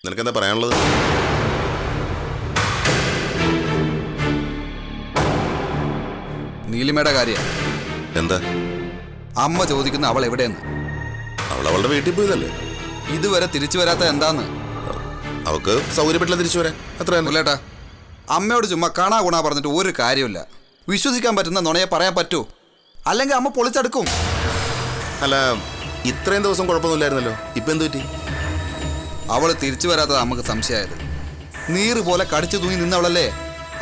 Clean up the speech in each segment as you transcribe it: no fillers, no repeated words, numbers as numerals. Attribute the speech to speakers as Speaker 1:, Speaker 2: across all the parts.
Speaker 1: നിനക്കെന്താ പറയാനുള്ളത്?
Speaker 2: നീലിമയുടെ കാര്യം
Speaker 1: എന്താ?
Speaker 2: അമ്മ ചോദിക്കുന്ന അവൾ എവിടെയെന്ന്.
Speaker 1: അവൾ അവളുടെ വീട്ടിൽ പോയതല്ലേ.
Speaker 2: ഇതുവരെ തിരിച്ചു വരാത്ത എന്താന്ന്?
Speaker 1: അവൾക്ക് സൗകര്യപ്പെട്ടില്ല തിരിച്ചു വരാൻ, അത്ര തന്നെ.
Speaker 2: മുല്ലേട്ടാ, അമ്മയോട് ചുമ്മാ കാണാ ഗുണ പറഞ്ഞിട്ട് ഒരു കാര്യമില്ല. വിശ്വസിക്കാൻ പറ്റുന്ന നുണയെ പറയാൻ പറ്റൂ, അല്ലെങ്കിൽ അമ്മ പൊളിച്ചെടുക്കും.
Speaker 1: അല്ല, ഇത്രയും ദിവസം കുഴപ്പമൊന്നുമില്ലായിരുന്നല്ലോ, ഇപ്പൊ എന്ത് പറ്റി?
Speaker 2: അവൾ തിരിച്ചു വരാത്തത് നമുക്ക് സംശയമായത്. നീറ് പോലെ കടിച്ചു തൂങ്ങി നിന്നവളല്ലേ,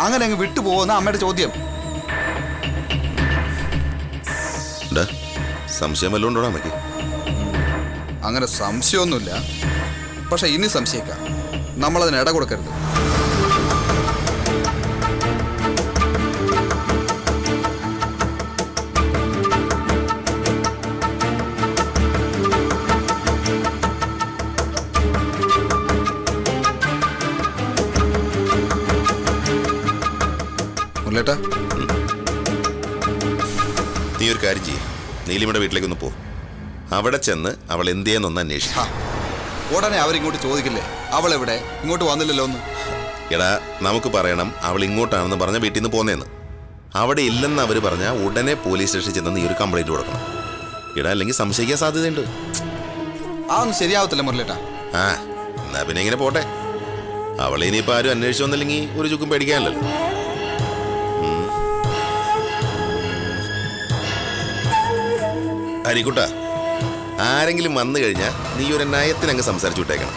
Speaker 2: അങ്ങനെ അങ്ങ് വിട്ടുപോകുന്ന അമ്മയുടെ ചോദ്യം.
Speaker 1: സംശയം വല്ലതും ഉണ്ടോ അമ്മയ്ക്ക്?
Speaker 2: അങ്ങനെ സംശയമൊന്നുമില്ല, പക്ഷെ ഇനി സംശയിക്കാം. നമ്മളതിന് ഇട കൊടുക്കരുത്. മുരളേട്ടാ,
Speaker 1: നീ ഒരു കാര്യം ചെയ്യേ, നീലിമയുടെ വീട്ടിലേക്കൊന്ന് പോ. അവിടെ ചെന്ന് അവൾ എന്ത് ചെയ്യാന്നൊന്ന് അന്വേഷിക്കാം.
Speaker 2: ഉടനെ അവരിങ്ങോട്ട് ചോദിക്കില്ലേ അവൾ എവിടെ, ഇങ്ങോട്ട് വന്നില്ലല്ലോ ഒന്ന്.
Speaker 1: എടാ, നമുക്ക് പറയണം അവൾ ഇങ്ങോട്ടാണെന്ന് പറഞ്ഞ വീട്ടിൽ നിന്ന് പോന്നേന്ന്. അവിടെ ഇല്ലെന്ന് അവർ പറഞ്ഞാൽ ഉടനെ പോലീസ് സ്റ്റേഷനിൽ ചെന്ന് നീ ഒരു കംപ്ലൈന്റ് കൊടുക്കണം. എടാ, അല്ലെങ്കിൽ സംശയിക്കാൻ സാധ്യതയുണ്ട്.
Speaker 2: അതൊന്നും ശരിയാവത്തില്ല മുരളേട്ടാ.
Speaker 1: ആ, എന്നാ പിന്നെ ഇങ്ങനെ പോട്ടെ. അവളെ ഇനിയിപ്പോൾ ആരും അന്വേഷിച്ചു വന്നില്ലെങ്കിൽ ഒരു ചുക്കും പേടിക്കാനല്ലോ. ഹരിക്കുട്ട, ആരെങ്കിലും വന്നു കഴിഞ്ഞാൽ നീ ഒരു നയത്തിനങ്ങ് സംസാരിച്ചു വിട്ടേക്കണം.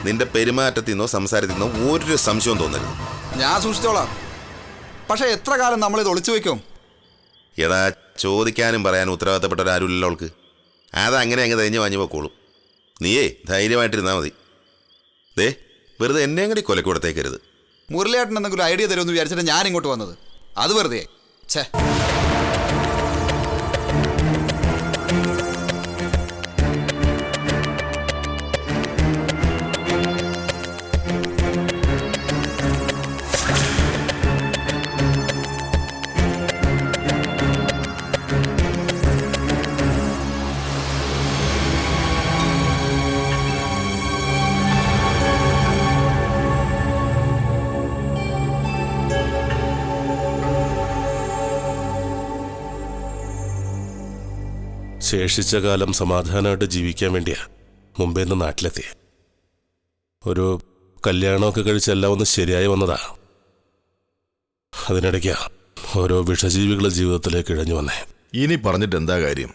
Speaker 1: നിന്റെ പെരുമാറ്റത്തിന്നോ സംസാരത്തിന്നോ ഒരു സംശയവും തോന്നരുത്.
Speaker 2: ഞാൻ സൂക്ഷിച്ചോളാം, പക്ഷെ എത്ര കാലം നമ്മളിത് ഒളിച്ചു വെക്കും?
Speaker 1: എടാ, ചോദിക്കാനും പറയാനും ഉത്തരവാദിത്തപ്പെട്ട ഒരാരുമില്ലല്ലോ അവൾക്ക്. അതങ്ങനെ അങ്ങ് തേഞ്ഞ് വാങ്ങി പോക്കോളും. നീയേ ധൈര്യമായിട്ടിരുന്നാൽ മതി. ദേ, വെറുതെ എന്നെ കൂടി കൊലക്ക് കൊടുത്തേക്കരുത്.
Speaker 2: മുരളിയേട്ടൻ എന്തെങ്കിലും ഐഡിയ തരുമെന്ന് വിചാരിച്ചിട്ട് ഞാൻ ഇങ്ങോട്ട് വന്നത്. അത് വെറുതെ ഛേ.
Speaker 3: ശേഷിച്ച കാലം സമാധാനമായിട്ട് ജീവിക്കാൻ വേണ്ടിയാ മുമ്പേ നിന്ന് നാട്ടിലെത്തിയ. ഒരു കല്യാണമൊക്കെ കഴിച്ച് എല്ലാം ഒന്ന് ശരിയായി വന്നതാ. അതിനിടയ്ക്കാ ഓരോ വിഷജീവികളെ ജീവിതത്തിലേക്ക് ഇഴഞ്ഞു വന്നേ.
Speaker 4: ഇനി പറഞ്ഞിട്ട് എന്താ കാര്യം?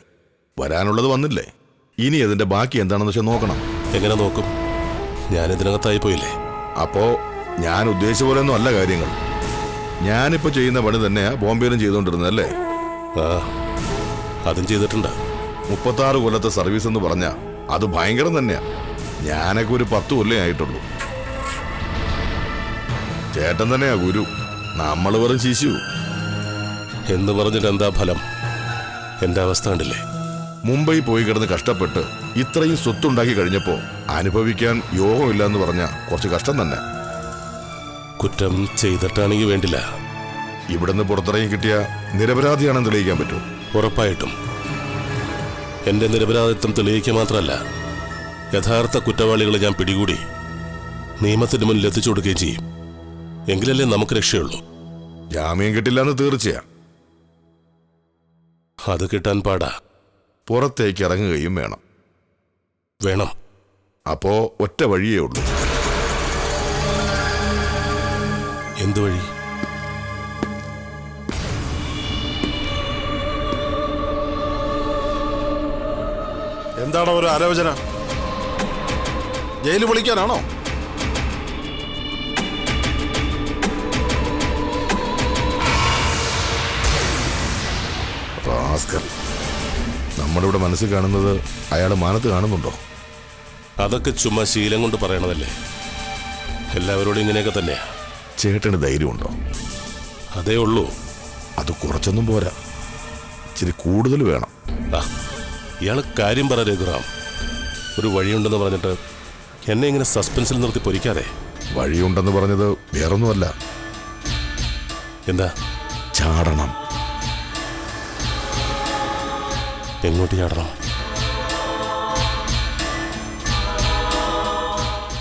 Speaker 4: വരാനുള്ളത് വന്നില്ലേ, ഇനി അതിന്റെ ബാക്കി എന്താണെന്ന് വെച്ചാൽ നോക്കണം.
Speaker 3: എങ്ങനെ നോക്കും? ഞാനിതിനകത്തായി പോയില്ലേ.
Speaker 4: അപ്പോ ഞാൻ ഉദ്ദേശിച്ച പോലെയൊന്നും അല്ല കാര്യങ്ങൾ. ഞാനിപ്പോ ചെയ്യുന്ന പണി തന്നെയാ ബോംബെയിലും ചെയ്തുകൊണ്ടിരുന്നല്ലേ.
Speaker 3: ആ, അതും ചെയ്തിട്ടുണ്ട്.
Speaker 4: 36 കൊല്ലത്തെ സർവീസ് എന്ന് പറഞ്ഞാ അത് ഭയങ്കരം തന്നെയാ. ഞാനൊക്കെ ഒരു 10 കൊല്ലം ആയിട്ടുള്ളൂ. ചേട്ടൻ തന്നെയാ ഗുരു, നമ്മൾ വെറും ശിശു.
Speaker 3: എന്ന് പറഞ്ഞിട്ട് എന്താ ഫലം? എന്റെ അവസ്ഥ കണ്ടില്ലേ?
Speaker 4: മുംബൈ പോയി കിടന്ന് കഷ്ടപ്പെട്ട് ഇത്രയും സ്വത്തുണ്ടാക്കി കഴിഞ്ഞപ്പോ അനുഭവിക്കാൻ യോഗമില്ല എന്ന് പറഞ്ഞാ കുറച്ച് കഷ്ടം തന്നെ.
Speaker 3: കുറ്റം ചെയ്തിട്ടാണെങ്കിൽ വേണ്ടില്ല.
Speaker 4: ഇവിടുന്ന് പുറത്തിറങ്ങി കിട്ടിയ നിരപരാധിയാണെന്ന് തെളിയിക്കാൻ പറ്റും.
Speaker 3: ഉറപ്പായിട്ടും എന്റെ നിരപരാധിത്വം തെളിയിക്കുക മാത്രമല്ല, യഥാർത്ഥ കുറ്റവാളികളെ ഞാൻ പിടികൂടി നിയമത്തിന് മുന്നിൽ എത്തിച്ചു കൊടുക്കുകയും ചെയ്യും. എങ്കിലല്ലേ നമുക്ക് രക്ഷയുള്ളൂ.
Speaker 4: ജാമ്യം കിട്ടില്ല എന്ന് തീർച്ചയാ.
Speaker 3: അത് കിട്ടാൻ പാടാ.
Speaker 4: പുറത്തേക്ക് ഇറങ്ങുകയും വേണം.
Speaker 3: വേണം.
Speaker 4: അപ്പോ ഒറ്റ വഴിയേ ഉള്ളൂ.
Speaker 3: എന്തു വഴി?
Speaker 4: എന്താണോ ഒരു ആലോചന? ജയിലിൽ വിളിക്കാനാണോ? നമ്മുടെ ഇവിടെ മനസ്സിൽ കാണുന്നത് അയാൾ മാനത്ത് കാണുന്നുണ്ടോ?
Speaker 3: അതൊക്കെ ചുമ്മാ ശീലം കൊണ്ട് പറയണതല്ലേ. എല്ലാവരോടും ഇങ്ങനെയൊക്കെ തന്നെയാ.
Speaker 4: ചേട്ടന് ധൈര്യമുണ്ടോ?
Speaker 3: അതേ ഉള്ളൂ.
Speaker 4: അത് കുറച്ചൊന്നും പോരാ, ഇച്ചിരി കൂടുതൽ വേണം.
Speaker 3: ആ, ഇയാൾ കാര്യം പറ രഘുറാം. ഒരു വഴിയുണ്ടെന്ന് പറഞ്ഞിട്ട് എന്നെ ഇങ്ങനെ സസ്പെൻസിൽ നിർത്തി പൊരിക്കാതെ.
Speaker 4: വഴിയുണ്ടെന്ന് പറഞ്ഞത് വേറൊന്നുമല്ല.
Speaker 3: എന്താ?
Speaker 4: ചാടണം.
Speaker 3: എങ്ങോട്ട് ചാടണം?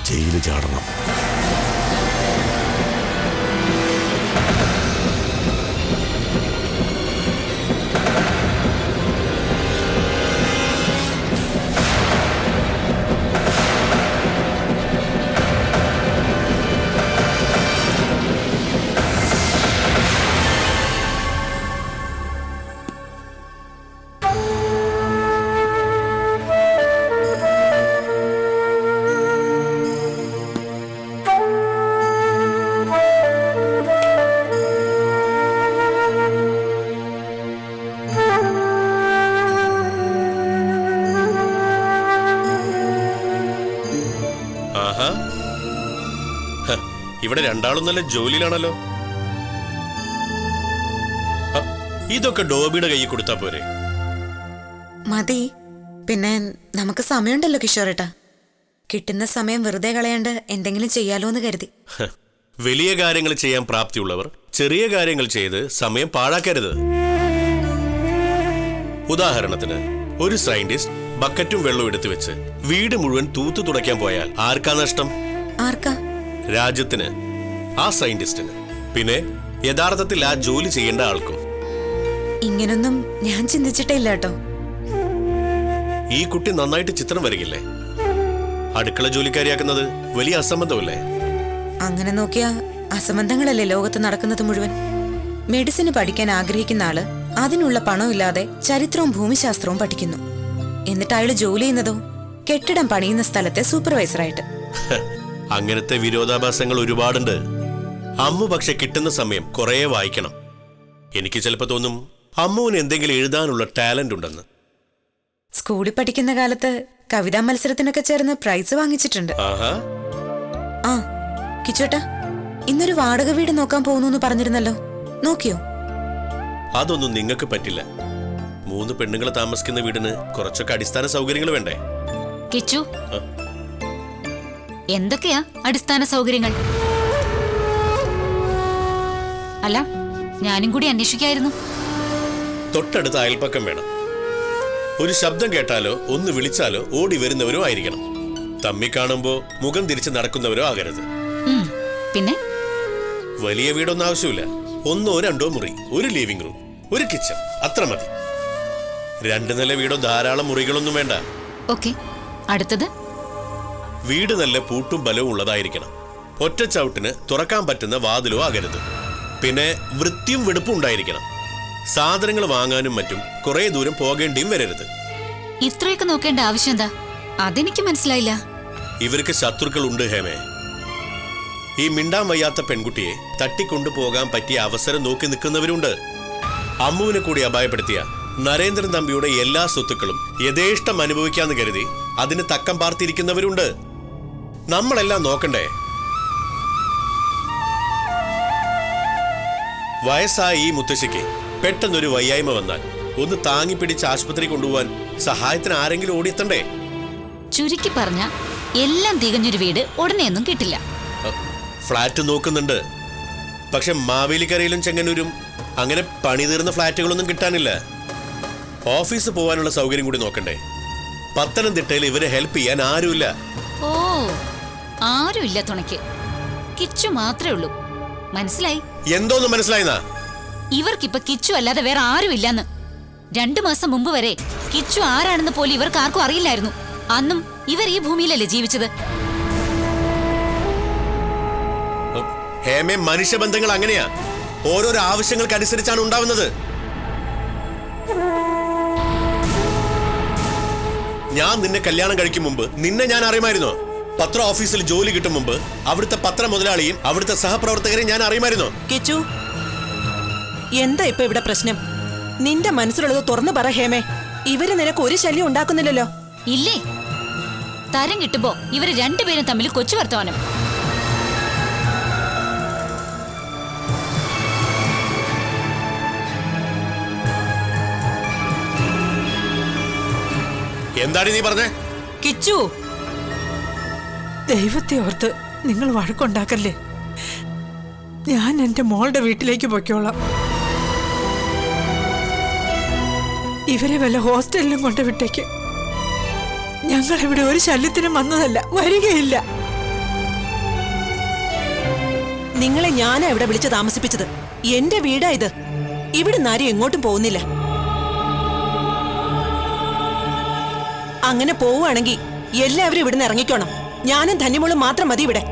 Speaker 3: ജയിലിൽ ചാടണം.
Speaker 5: ആഹാ, ഇവിടെ രണ്ടാളും നല്ല ജോലിയിലാണല്ലോ. ഇതൊക്കെ ഡോബിയുടെ കയ്യിൽ കൊടുത്താ പോരെ?
Speaker 6: മതി. പിന്നെ നമുക്ക് സമയമുണ്ടല്ലോ കിഷോറേട്ടാ. കിട്ടുന്ന സമയം വെറുതെ കളയാണ്ട് എന്തെങ്കിലും ചെയ്യാലോ എന്ന് കരുതി.
Speaker 5: വലിയ കാര്യങ്ങൾ ചെയ്യാൻ പ്രാപ്തിയുള്ളവർ ചെറിയ കാര്യങ്ങൾ ചെയ്ത് സമയം പാഴാക്കരുത്. ഉദാഹരണത്തിന്, ഒരു സയന്റിസ്റ്റ് ബക്കറ്റും വെള്ളവും എടുത്തു വെച്ച് വീട് മുഴുവൻ തൂത്തു തുടയ്ക്കാൻ പോയാൽ ആർക്കാ നഷ്ടം?
Speaker 6: ആർക്കാ?
Speaker 5: രാജ്യത്തിന്, ആ സയന്റിസ്റ്റിന്. പിന്നെ യഥാർത്ഥത്തിൽ ആ ജോലി ചെയ്യേണ്ട ആൾക്കും.
Speaker 6: ഇങ്ങനൊന്നും ഞാൻ ചിന്തിച്ചിട്ടേ ഇല്ല കേട്ടോ.
Speaker 5: ഈ കുട്ടി നന്നായിട്ട് ചിത്രം വരയ്ക്കില്ലേ? അടുക്കള ജോലിക്കാരിയാക്കുന്നത് വലിയ അസംബന്ധമല്ലേ?
Speaker 6: അങ്ങനെ നോക്കിയാ അസംബന്ധങ്ങളല്ലേ ലോകത്ത് നടക്കുന്നത് മുഴുവൻ. മെഡിസിന് പഠിക്കാൻ ആഗ്രഹിക്കുന്ന ആള് അതിനുള്ള പണമില്ലാതെ ചരിത്രവും ഭൂമിശാസ്ത്രവും പഠിക്കുന്നു. എന്നിട്ട് അയാള് ജോലി ചെയ്യുന്നതോ കെട്ടിടം പണിയുന്ന സ്ഥലത്തെ സൂപ്പർവൈസറായിട്ട്.
Speaker 5: അങ്ങനത്തെ വിരോധാഭാസങ്ങൾ ഒരുപാടുണ്ട്. അമ്മു പക്ഷെ കിട്ടുന്ന സമയം കുറേ വായിക്കണം. എനിക്ക് ചിലപ്പോ തോന്നും അമ്മുവിന് എന്തെങ്കിലും എഴുതാനുള്ള ടാലന്റ് ഉണ്ടെന്ന്.
Speaker 6: സ്കൂളിൽ പഠിക്കുന്ന കാലത്ത് കവിതാ മത്സരത്തിനൊക്കെ ചേർന്ന് പ്രൈസ് വാങ്ങിച്ചിട്ടുണ്ട്.
Speaker 5: ആഹാ,
Speaker 6: ആ കിച്ചോട്ടാ, ഇന്നൊരു വാടക വീട് നോക്കാൻ പോകുന്നു പറഞ്ഞിരുന്നല്ലോ, നോക്കിയോ?
Speaker 5: അതൊന്നും നിങ്ങൾക്ക് പറ്റില്ല. 3 പെണ്ണുങ്ങൾ താമസിക്കുന്ന വീടിന് കുറച്ചൊക്കെ അടിസ്ഥാന സൗകര്യങ്ങൾ വേണ്ടേ?
Speaker 7: കിച്ചു, എന്തൊക്കെയാ അടിസ്ഥാന സൗകര്യങ്ങൾ? അല്ല, ഞാനും കൂടി അന്വേഷിക്കായിരുന്നു.
Speaker 5: തൊട്ടടുത്ത അയൽപ്പക്കം വേണം. ഒരു ശബ്ദം കേട്ടാലോ ഒന്ന് വിളിച്ചാലോ ഓടി വരുന്നവരോ ആയിരിക്കണം. തമ്മി കാണുമ്പോ മുഖം തിരിച്ച് നടക്കുന്നവരോ ആകരുത്.
Speaker 7: പിന്നെ
Speaker 5: വലിയ വീടൊന്നും ആവശ്യമില്ല. 1 or 2 മുറി, ഒരു ലിവിംഗ് റൂം, ഒരു കിച്ചൺ, അത്ര മതി. 2 നില വീടോ ധാരാളം മുറികളൊന്നും വേണ്ട.
Speaker 7: ഓക്കെ, അടുത്തത്?
Speaker 5: വീട് നല്ല പൂട്ടും ബലവും ഉള്ളതായിരിക്കണം. ഒറ്റ ചവിട്ടിന് തുറക്കാൻ പറ്റുന്ന വാതിലോ ആകരുത്. പിന്നെ വൃത്തിയും വെടുപ്പും ഉണ്ടായിരിക്കണം. സാധനങ്ങൾ വാങ്ങാനും മറ്റും കുറെ ദൂരം പോകേണ്ടിയും വരരുത്.
Speaker 7: ഇത്രയൊക്കെ നോക്കേണ്ട ആവശ്യം എന്താ? അതെനിക്ക് മനസ്സിലായില്ല.
Speaker 5: ഇവർക്ക് ശത്രുക്കൾ ഉണ്ട് ഹേമേ. ഈ മിണ്ടാൻ വയ്യാത്ത പെൺകുട്ടിയെ തട്ടിക്കൊണ്ടു പോകാൻ പറ്റിയ അവസരം നോക്കി നിൽക്കുന്നവരുണ്ട്. അമ്മുവിനെ കൂടി അപായപ്പെടുത്തിയ നരേന്ദ്രൻ തമ്പിയുടെ എല്ലാ സ്വത്തുക്കളും യഥേഷ്ടം അനുഭവിക്കാന്ന് കരുതി അതിന് തക്കം പാർത്തിരിക്കുന്നവരുണ്ട്. നമ്മളെല്ലാം നോക്കണ്ടേ? വയസ്സായ ഈ മുത്തശ്ശിക്ക് പെട്ടെന്നൊരു വയ്യായ്മ വന്നാൽ ഒന്ന് താങ്ങിപ്പിടിച്ച് ആശുപത്രി കൊണ്ടുപോകാൻ സഹായത്തിന് ആരെങ്കിലും ഓടിയെത്തണ്ടേ?
Speaker 7: ചുരുക്കി പറഞ്ഞ എല്ലാം തികഞ്ഞൊരു വീട് ഉടനെയൊന്നും കിട്ടില്ല.
Speaker 5: ഫ്ലാറ്റ് നോക്കുന്നുണ്ട്. പക്ഷെ മാവേലിക്കരയിലും ചെങ്ങന്നൂരും അങ്ങനെ പണി തീർന്ന ഫ്ലാറ്റുകളൊന്നും കിട്ടാനില്ല. ഓഫീസ് പോകാനുള്ള സൗകര്യം കൂടി നോക്കണ്ടേ? പത്തനംതിട്ടയിൽ ഇവരെ ഹെൽപ്പ് ചെയ്യാൻ ആരുമില്ല.
Speaker 7: ഓ, ആരുമില്ല തുണയ്ക്ക്. കിച്ചു മാത്രമേ ഉള്ളൂ. മനസ്സിലായി?
Speaker 5: എന്തോന്ന് മനസ്സിലായിന്നാ?
Speaker 7: ഇവർക്കിപ്പൊ കിച്ചു അല്ലാതെ വേറെ ആരുമില്ലെന്ന്. 2 മാസം മുമ്പ് വരെ കിച്ചു ആരാണെന്ന് പോലും ഇവർക്ക് ആർക്കും അറിയില്ലായിരുന്നു. അന്നും ഇവർ ഈ ഭൂമിയിലല്ലേ ജീവിച്ചത്.
Speaker 5: ഹേമേ, മനുഷ്യബന്ധങ്ങൾ അങ്ങനെയാ. ഓരോരോ ആവശ്യങ്ങൾക്കനുസരിച്ചാണ് ഉണ്ടാവുന്നത്. ഞാൻ നിന്നെ കല്യാണം കഴിക്കും മുമ്പ് നിന്നെ ഞാൻ അറിയുമായിരുന്നോ? പത്ര ഓഫീസിൽ ജോലി കിട്ടും മുമ്പ് അവിടുത്തെ പത്ര മുതലാളിയും അവിടുത്തെ സഹപ്രവർത്തകരെയും ഞാൻ അറിയുമായിരുന്നോ?
Speaker 8: കിച്ചു, എന്താ ഇപ്പൊ ഇവിടെ പ്രശ്നം? നിന്റെ മനസ്സിലുള്ളത് തുറന്നു പറ ഹേമേ. ഇവര് നിനക്ക് ഒരു ശല്യം ഉണ്ടാക്കുന്നില്ലല്ലോ.
Speaker 7: ഇല്ലേ? തരം കിട്ടുമ്പോ ഇവര് 2 പേരും തമ്മിൽ കൊച്ചു വർത്തമാനം.
Speaker 5: എന്താണ് നീ പറഞ്ഞേ?
Speaker 8: കിച്ചു, ദൈവത്തെ ഓർത്ത് നിങ്ങൾ വഴക്കുണ്ടാക്കല്ലേ. ഞാൻ എന്റെ മോളുടെ വീട്ടിലേക്ക് പൊയ്ക്കോളാം. ഇവരെ വല്ല ഹോസ്റ്റലിലും കൊണ്ട് വിട്ടേക്ക്. ഞങ്ങൾ ഇവിടെ ഒരു ശല്യത്തിനും വന്നതല്ല, വരികയില്ല. നിങ്ങളെ ഞാനാ ഇവിടെ വിളിച്ച് താമസിപ്പിച്ചത്. എന്റെ വീടാ ഇത്. ഇവിടുന്ന് ആരും എങ്ങോട്ടും പോകുന്നില്ല. അങ്ങനെ പോവുകയാണെങ്കിൽ എല്ലാവരും ഇവിടുന്ന് ഇറങ്ങിക്കോണം. ഞാനും ധന്യമോളും മാത്രം മതി ഇവിടെ.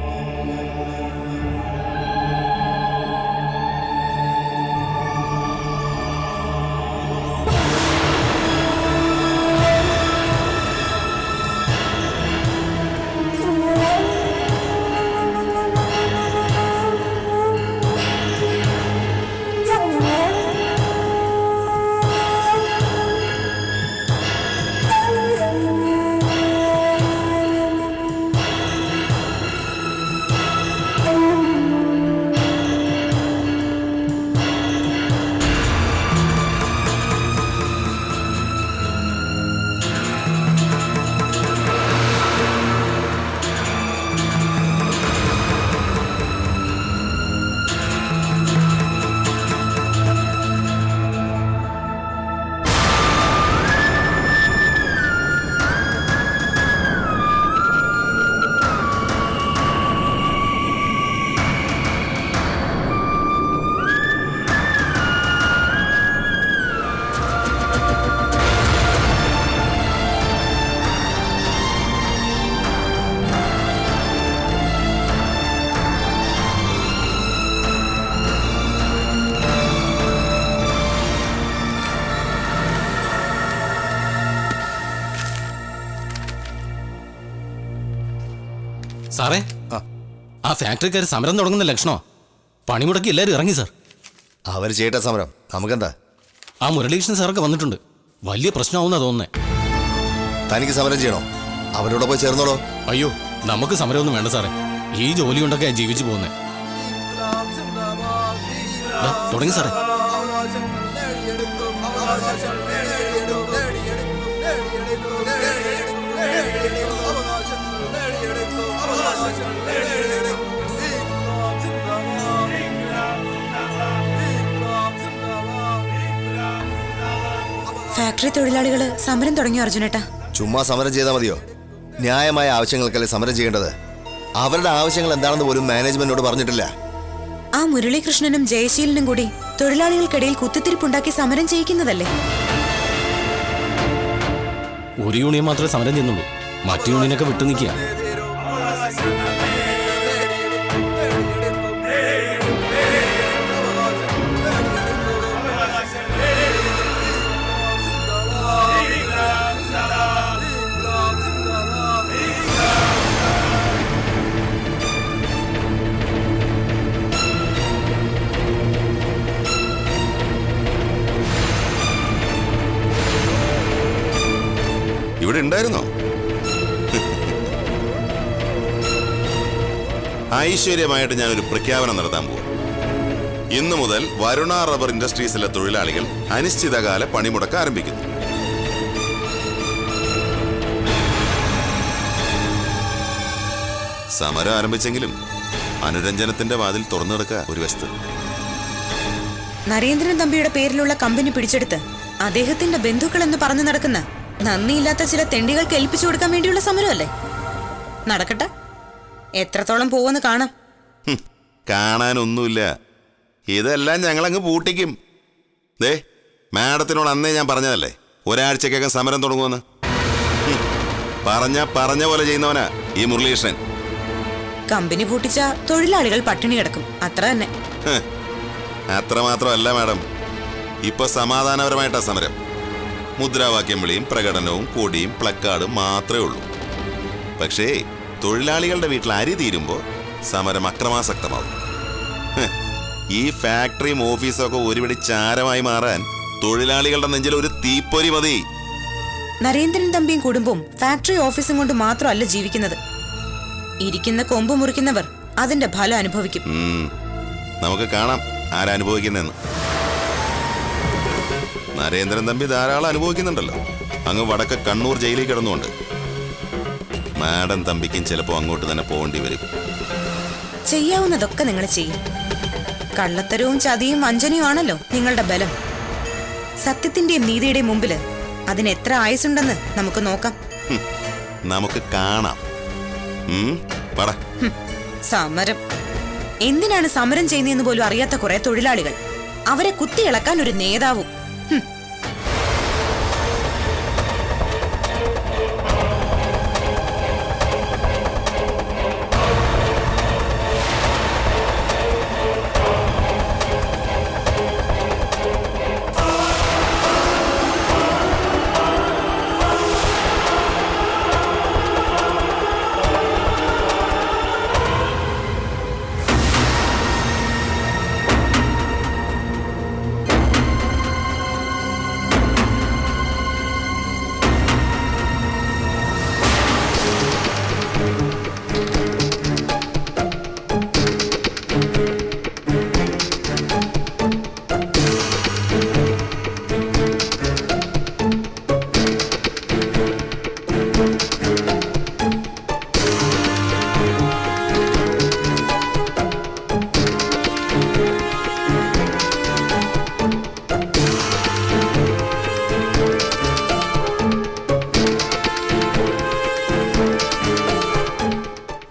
Speaker 9: സാറേ, ആ ഫാക്ടറിക്കാർ സമരം തുടങ്ങുന്ന ലക്ഷണോ? പണിമുടക്കി എല്ലാവരും ഇറങ്ങി സാർ.
Speaker 10: അവർ ചെയ്യട്ടെ സമരം, നമുക്കെന്താ?
Speaker 9: ആ മുരളീകൃഷ്ണൻ സാറൊക്കെ വന്നിട്ടുണ്ട്. വലിയ പ്രശ്നമാവുന്നാ തോന്നുന്നേ.
Speaker 10: തനിക്ക് സമരം ചെയ്യണോ? അവരോട് പോയി ചേർന്നോളോ.
Speaker 9: അയ്യോ, നമുക്ക് സമരമൊന്നും വേണ്ട സാറേ. ഈ ജോലി കൊണ്ടൊക്കെ ജീവിച്ചു പോകുന്നേ. തുടങ്ങി സാറേ.
Speaker 6: ഫാക്ടറി തൊഴിലാളികള് സമരം തുടങ്ങിയോ അർജുനേട്ടാ?
Speaker 10: ചുമ്മാ സമരം ചെയ്താൽ മതിയോ? ന്യായമായ ആവശ്യങ്ങൾക്കല്ലേ സമരം ചെയ്യേണ്ടത്. അവരുടെ ആവശ്യങ്ങൾ എന്താണെന്ന് പോലും മാനേജ്മെന്റിനോട് പറഞ്ഞിട്ടില്ല.
Speaker 6: ആ മുരളീകൃഷ്ണനും ജയശീലനും കൂടി തൊഴിലാളികൾക്കിടയിൽ കുത്തിത്തിരിപ്പുണ്ടാക്കി സമരം ചെയ്യിക്കുന്നതല്ലേ?
Speaker 9: ഒരു യൂണിയൻ മാത്രമേ സമരം ചെയ്യുന്നുള്ളൂ. മറ്റു യൂണിയനൊക്കെ വിട്ടു നിൽക്കുക.
Speaker 1: ഇവിടെ ഉണ്ടായിരുന്നോ? ഐശ്വര്യമായിട്ട് ഞാനൊരു പ്രഖ്യാപനം നടത്താൻ പോകും. ഇന്നു മുതൽ വരുണ റബ്ബർ ഇൻഡസ്ട്രീസിലെ തൊഴിലാളികൾ അനിശ്ചിതകാല പണിമുടക്ക് ആരംഭിക്കുന്നു. സമരം ആരംഭിച്ചെങ്കിലും അനുരഞ്ജനത്തിന്റെ വാതിൽ തുറന്നു കിടക്കുക ഒരു വശത്ത്.
Speaker 6: നരേന്ദ്രൻ തമ്പിയുടെ പേരിലുള്ള കമ്പനി പിടിച്ചെടുത്ത് അദ്ദേഹത്തിന്റെ ബന്ധുക്കൾ എന്ന് പറഞ്ഞു നടക്കുന്ന നന്ദിയില്ലാത്ത ചില തെണ്ടികൾക്ക് ഏൽപ്പിച്ചു കൊടുക്കാൻ വേണ്ടിയുള്ള സമരമല്ലേ? നടക്കട്ടെ, എത്രത്തോളം പോവെന്ന് കാണാം.
Speaker 1: കാണാനൊന്നുമില്ല. ഇതെല്ലാം ഞങ്ങളങ്ങ് പൂട്ടിക്കും. ദേ, മാഡത്തിനോട് അന്നേ ഞാൻ പറഞ്ഞതല്ലേ ഒരാഴ്ചക്കകം സമരം തുടങ്ങുമെന്ന്. പറഞ്ഞ പോലെ ചെയ്യുന്നവനാ ഈ മുരളീകൃഷ്ണൻ.
Speaker 6: കമ്പനി പൂട്ടിച്ച തൊഴിലാളികൾ പട്ടിണി കിടക്കും, അത്ര തന്നെ.
Speaker 1: അത്രമാത്രമല്ല മാഡം, ഇപ്പൊ സമാധാനപരമായിട്ടാ സമരം. മുദ്രാവാക്യം വിളിയും പ്രകടനവും കൊടിയും പ്ലക്കാർഡും മാത്രമേ ഉള്ളൂ. പക്ഷേ തൊഴിലാളികളുടെ വീട്ടിൽ അരി തീരുമ്പോൾ സമരം അക്രമാസക്തമാവും. ഈ ഫാക്ടറിയും ഓഫീസൊക്കെ ഒരുപിടി ചാരമായി മാറാൻ തൊഴിലാളികളുടെ നെഞ്ചിൽ ഒരു തീപ്പൊരി മതി.
Speaker 6: നരേന്ദ്രൻ തമ്പിയും കുടുംബവും ഫാക്ടറി ഓഫീസും കൊണ്ട് മാത്രമല്ല ജീവിക്കുന്നത്. ഇരിക്കുന്ന കൊമ്പ് മുറിക്കുന്നവർ അതിന്റെ ഫലം അനുഭവിക്കും.
Speaker 1: നമുക്ക് കാണാം ആരനുഭവിക്കുന്നെന്ന്. നരേന്ദ്രൻ തമ്പി ധാരാളം അനുഭവിക്കുന്നുണ്ടല്ലോ, അങ്ങ് വടക്ക് കണ്ണൂർ ജയിലിൽ കിടന്നുകൊണ്ട്. മാഡം തമ്പിക്കും ചിലപ്പോൾ അങ്ങോട്ട് തന്നെ പോകേണ്ടി വരും.
Speaker 6: ചെയ്യാവുന്നതൊക്കെ നിങ്ങൾ ചെയ്യും. കള്ളത്തരവും ചതിയും വഞ്ചനയും ആണല്ലോ നിങ്ങളുടെ ബലം. സത്യത്തിന്റെയും നീതിയുടെയും മുമ്പില് അതിന് എത്ര ആയുസുണ്ടെന്ന് നമുക്ക് നോക്കാം.
Speaker 1: നമുക്ക് കാണാം.
Speaker 6: സമരം എന്തിനാണ് സമരം ചെയ്യുന്നതെന്ന് പോലും അറിയാത്ത കുറെ തൊഴിലാളികൾ, അവരെ കുത്തിയിളക്കാൻ ഒരു നേതാവും.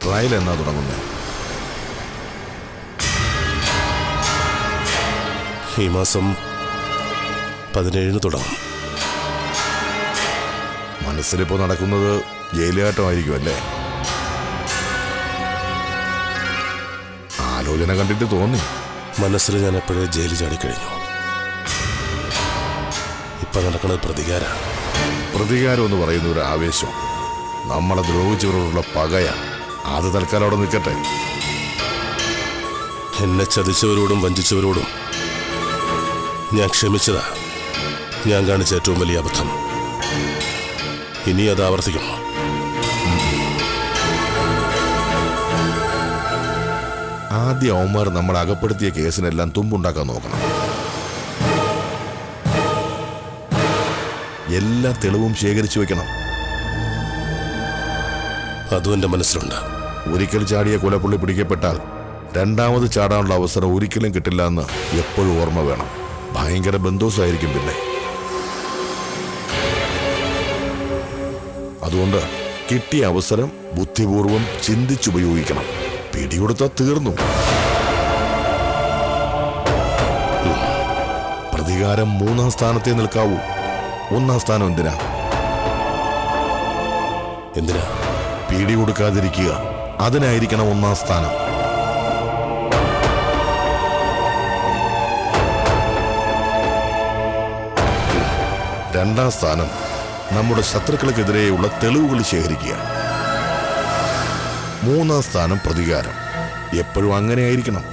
Speaker 4: ട്രയൽ എന്നാ തുടങ്ങുന്നത്?
Speaker 3: ഈ മാസം 17 തുടങ്ങും.
Speaker 4: മനസ്സിലിപ്പോ നടക്കുന്നത് ജയിലാട്ടമായിരിക്കും അല്ലേ? ആലോചന കണ്ടിട്ട് തോന്നി.
Speaker 3: മനസ്സിൽ ഞാൻ എപ്പോഴേ ജയിലിൽ ചാടിക്കഴിഞ്ഞു. ഇപ്പൊ നടക്കുന്നത്
Speaker 4: പ്രതികാരം എന്ന് പറയുന്ന ഒരു ആവേശം, നമ്മളെ ദ്രോഹിച്ചവരോടുള്ള പകയാ. അത് തൽക്കാലം അവിടെ നിൽക്കട്ടെ.
Speaker 3: എന്നെ ചതിച്ചവരോടും വഞ്ചിച്ചവരോടും ഞാൻ ക്ഷമിച്ചതാ ഞാൻ കാണിച്ച ഏറ്റവും വലിയ അബദ്ധം. ഇനി അത് ആവർത്തിക്കണം.
Speaker 4: ആദ്യം അവന്മാർ നമ്മളെ അകപ്പെടുത്തിയ കേസിനെല്ലാം തുമ്പുണ്ടാക്കാൻ നോക്കണം. എല്ലാ തെളിവും ശേഖരിച്ചു വെക്കണം.
Speaker 3: അതും എന്റെ മനസ്സിലുണ്ട്.
Speaker 4: ഒരിക്കൽ ചാടിയ കൊലപ്പുള്ളി പിടിക്കപ്പെട്ടാൽ രണ്ടാമത് ചാടാനുള്ള അവസരം ഒരിക്കലും കിട്ടില്ല എന്ന് എപ്പോഴും ഓർമ്മ വേണം. ഭയങ്കര ബന്ധോസായിരിക്കും പിന്നെ. അതുകൊണ്ട് കിട്ടിയ അവസരം ബുദ്ധിപൂർവം ചിന്തിച്ചുപയോഗിക്കണം. പിടികൊടുത്താൽ തീർന്നു. പ്രതികാരം 3-ാം സ്ഥാനത്തേ നിൽക്കാവൂ. 1-ാം സ്ഥാനം എന്തിനാ? പിടികൊടുക്കാതിരിക്കുക. അതിനായിരിക്കണം 1-ാം സ്ഥാനം. രണ്ടാം സ്ഥാനം നമ്മുടെ ശത്രുക്കൾക്കെതിരെയുള്ള തെളിവുകൾ ശേഖരിക്കുക. 3-ാം സ്ഥാനം പ്രതികാരം. എപ്പോഴും അങ്ങനെ ആയിരിക്കണം.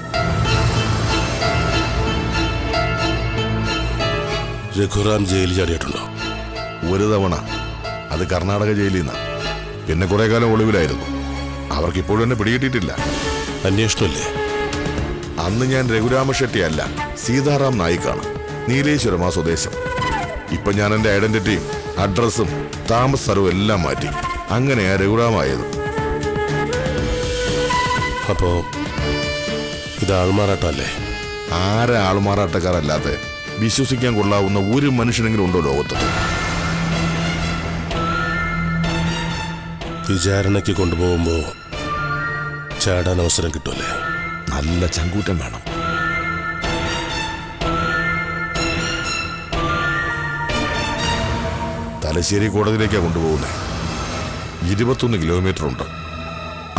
Speaker 3: രഘുറാം ജയിലിൽ ചാടിയിട്ടുണ്ടോ?
Speaker 4: ഒരു തവണ. അത് കർണാടക ജയിലിൽ നിന്ന്. പിന്നെ കുറെ കാലം ഒളിവിലായിരുന്നു. അവർക്കിപ്പോഴും എന്നെ പിടികിട്ടിട്ടില്ല.
Speaker 3: അന്വേഷണമില്ലേ?
Speaker 4: അന്ന് ഞാൻ രഘുരാമ ഷെട്ടി അല്ല, സീതാറാം നായിക്കാണ്. നീലേശ്വരം ആ സ്വദേശം. ഇപ്പൊ ഞാൻ എന്റെ ഐഡന്റിറ്റിയും അഡ്രസ്സും താമസ സ്ഥലവും എല്ലാം മാറ്റി. അങ്ങനെയാ രഘുരാമായത്.
Speaker 3: അപ്പോ ഇത് ആൾമാറാട്ടല്ലേ?
Speaker 4: ആരെ ആൾമാറാട്ടക്കാരല്ലാത്ത വിശ്വസിക്കാൻ കൊള്ളാവുന്ന ഒരു മനുഷ്യനെങ്കിലും ഉണ്ടോ ലോകത്ത്?
Speaker 3: വിചാരണയ്ക്ക് കൊണ്ടുപോകുമ്പോ ചാടാൻ അവസരം കിട്ടുമല്ലേ?
Speaker 4: നല്ല ചങ്കൂറ്റം വേണം. തലശ്ശേരി കോടതിയിലേക്കാണ് കൊണ്ടുപോകുന്നത്. 21 കിലോമീറ്റർ ഉണ്ട്.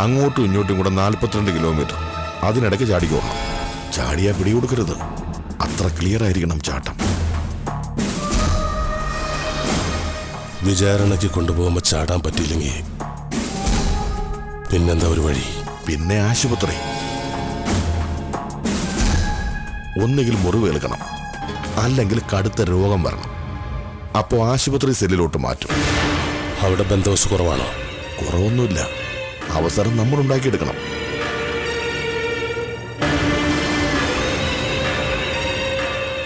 Speaker 4: അങ്ങോട്ടും ഇങ്ങോട്ടും കൂടെ 42 കിലോമീറ്റർ. അതിനിടയ്ക്ക് ചാടിക്കോളണം. ചാടിയാ പിടികൊടുക്കരുത്. അത്ര ക്ലിയർ ആയിരിക്കണം ചാട്ടം.
Speaker 3: വിചാരണയ്ക്ക് കൊണ്ടുപോകുമ്പോ ചാടാൻ പറ്റിയില്ലെങ്കിൽ പിന്നെന്താ ഒരു വഴി?
Speaker 4: പിന്നെ ആശുപത്രി. ഒന്നുകിൽ മുറിവേൽക്കണം, അല്ലെങ്കിൽ കടുത്ത രോഗം വരണം. അപ്പോൾ ആശുപത്രി സെല്ലിലോട്ട് മാറ്റും.
Speaker 3: അവിടെ ബന്ധോസ് കുറവാണോ?
Speaker 4: കുറവൊന്നുമില്ല. അവസരം നമ്മൾ ഉണ്ടാക്കിയെടുക്കണം.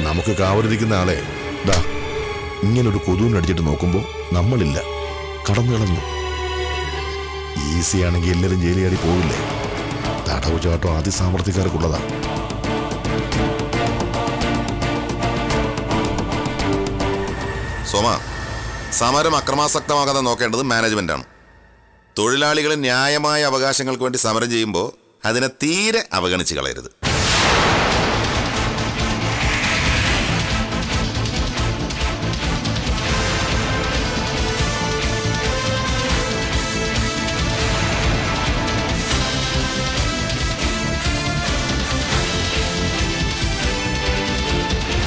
Speaker 4: നമുക്ക് കാവലിരിക്കുന്ന ആളെ ദാ ഇങ്ങനൊരു കൊതുവിനടിച്ചിട്ട് നോക്കുമ്പോൾ നമ്മളില്ല, കടന്നു കളഞ്ഞു. ഈസി ആണെങ്കിൽ എല്ലാവരും ജയിലിൽ കയറി പോവില്ലേ? തടവ് ചാട്ടം ആദ്യ സാമർത്ഥ്യക്കാർക്കുള്ളതാ.
Speaker 1: സോമ, സമരം അക്രമാസക്തമാകാതെ നോക്കേണ്ടത് മാനേജ്മെന്റാണ്. തൊഴിലാളികൾ ന്യായമായ അവകാശങ്ങൾക്ക് വേണ്ടി സമരം ചെയ്യുമ്പോൾ അതിനെ തീരെ അവഗണിച്ച് കളയരുത്.